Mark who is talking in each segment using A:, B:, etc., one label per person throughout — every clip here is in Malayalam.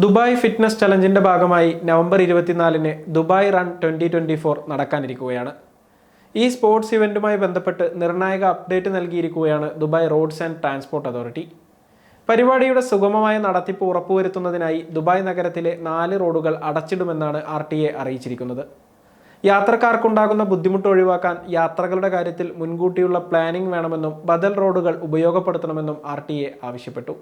A: ദുബായ് ഫിറ്റ്നസ് ചലഞ്ചിന്റെ ഭാഗമായി നവംബർ 24-ന് ദുബായ് റൺ 2024 നടക്കാനിരിക്കുകയാണ്. ഈ സ്പോർട്സ് ഇവന്റുമായി ബന്ധപ്പെട്ട് നിർണായക അപ്ഡേറ്റ് നൽകിയിരിക്കുകയാണ് Dubai roads and transport authority. പരിപാടിയുടെ സുഗമമായ നടത്തിപ്പ് ഉറപ്പുവരുത്തുന്നതിനായി ദുബായ് നഗരത്തിലെ 4 റോഡുകൾ അടച്ചിടുമെന്നാണ് RTA അറിയിച്ചിരിക്കുന്നത്. യാത്രക്കാർക്കുണ്ടാകുന്ന ബുദ്ധിമുട്ട് ഒഴിവാക്കാൻ യാത്രകളുടെ കാര്യത്തിൽ മുൻകൂട്ടിയുള്ള പ്ലാനിംഗ് വേണമെന്നും ബദൽ റോഡുകൾ ഉപയോഗപ്പെടുത്തണമെന്നും RTA ആവശ്യപ്പെട്ടു.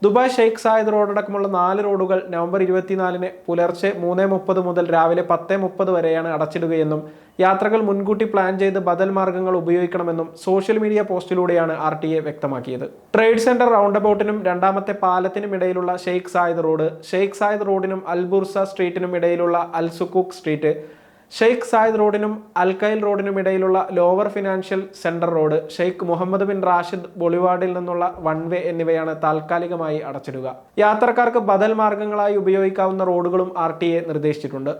A: ദുബായ് ഷെയ്ഖ് സായിദ് റോഡടക്കമുള്ള 4 റോഡുകൾ നവംബർ 24-ന് പുലർച്ചെ 3:30 മുതൽ രാവിലെ 10:30 വരെയാണ് അടച്ചിടുകയെന്നും യാത്രകൾ മുൻകൂട്ടി പ്ലാൻ ചെയ്ത് ബദൽ മാർഗങ്ങൾ ഉപയോഗിക്കണമെന്നും സോഷ്യൽ മീഡിയ പോസ്റ്റിലൂടെയാണ് RTA വ്യക്തമാക്കിയത്. ട്രേഡ് സെന്റർ റൗണ്ടബൌട്ടിനും രണ്ടാമത്തെ പാലത്തിനും ഇടയിലുള്ള ഷെയ്ഖ് സായിദ് റോഡിനും അൽ ബുർസ സ്ട്രീറ്റിനും ഇടയിലുള്ള Al Sukook street, Sheikh Zayed റോഡിനും അൽ കൈൽ റോഡിനും ഇടയിലുള്ള lower financial centre road, Sheikh Mohammed bin Rashid ബൊളിവാർഡിൽ നിന്നുള്ള വൺ വേ എന്നിവയാണ് താൽക്കാലികമായി അടച്ചിടുക. യാത്രക്കാർക്ക് ബദൽ മാർഗങ്ങളായി ഉപയോഗിക്കാവുന്ന റോഡുകളും RTA നിർദ്ദേശിച്ചിട്ടുണ്ട്.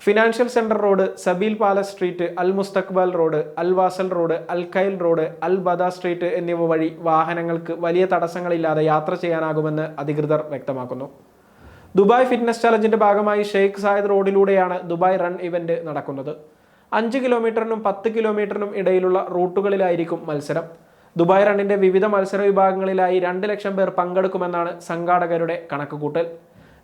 A: Financial centre Road, Zabeel Palace Street, Al Mustaqbal Road, Al Wasl Road, Al Khail Road, Al Bada Street എന്നിവ വഴി വാഹനങ്ങൾക്ക് വലിയ തടസ്സങ്ങളില്ലാതെ യാത്ര ചെയ്യാനാകുമെന്ന് അധികൃതർ വ്യക്തമാക്കുന്നു. ദുബായ് ഫിറ്റ്നസ് ചലഞ്ചിന്റെ ഭാഗമായി ഷെയ്ഖ് സായിദ് റോഡിലൂടെയാണ് ദുബായ് റൺ ഇവന്റ് നടക്കുന്നത്. 5 കിലോമീറ്ററിനും 10 കിലോമീറ്ററിനും ഇടയിലുള്ള റൂട്ടുകളിലായിരിക്കും മത്സരം. ദുബായ് റണ്ണിന്റെ വിവിധ മത്സര വിഭാഗങ്ങളിലായി 2 ലക്ഷം പേർ പങ്കെടുക്കുമെന്നാണ് സംഘാടകരുടെ കണക്കുകൂട്ടൽ.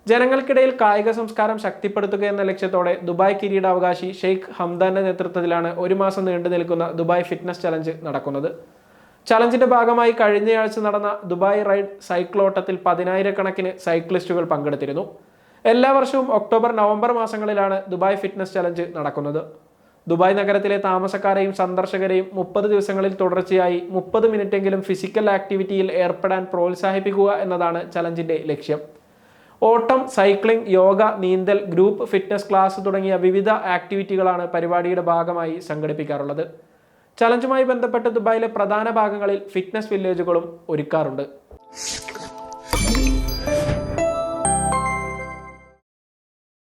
A: ജനങ്ങൾക്കിടയിൽ കായിക സംസ്കാരം ശക്തിപ്പെടുത്തുക എന്ന ലക്ഷ്യത്തോടെ ദുബായ് കിരീടാവകാശി ഷെയ്ഖ് ഹംദാന്റെ നേതൃത്വത്തിലാണ് 1 മാസം നീണ്ടു നിൽക്കുന്ന ദുബായ് ഫിറ്റ്നസ് ചലഞ്ച് നടക്കുന്നത്. ചലഞ്ചിന്റെ ഭാഗമായി കഴിഞ്ഞയാഴ്ച നടന്ന ദുബായ് റൈഡ് സൈക്ലോട്ടത്തിൽ 10,000-കണക്കിന് സൈക്ലിസ്റ്റുകൾ പങ്കെടുത്തിരുന്നു. എല്ലാ വർഷവും ഒക്ടോബർ നവംബർ മാസങ്ങളിലാണ് ദുബായ് ഫിറ്റ്നസ് ചലഞ്ച് നടക്കുന്നത്. ദുബായ് നഗരത്തിലെ താമസക്കാരെയും സന്ദർശകരെയും 30 ദിവസങ്ങളിൽ തുടർച്ചയായി 30 മിനിറ്റെങ്കിലും ഫിസിക്കൽ ആക്ടിവിറ്റിയിൽ ഏർപ്പെടാൻ പ്രോത്സാഹിപ്പിക്കുക എന്നതാണ് ചലഞ്ചിന്റെ ലക്ഷ്യം. ഓട്ടം, സൈക്ലിംഗ്, യോഗ, നീന്തൽ, ഗ്രൂപ്പ് ഫിറ്റ്നസ് ക്ലാസ് തുടങ്ങിയ വിവിധ ആക്ടിവിറ്റികളാണ് പരിപാടിയുടെ ഭാഗമായി സംഘടിപ്പിക്കാറുള്ളത്. ചലഞ്ചുമായി ബന്ധപ്പെട്ട് ദുബായിലെ പ്രധാന ഭാഗങ്ങളിൽ ഫിറ്റ്നസ് വില്ലേജുകളും ഒരുക്കാറുണ്ട്.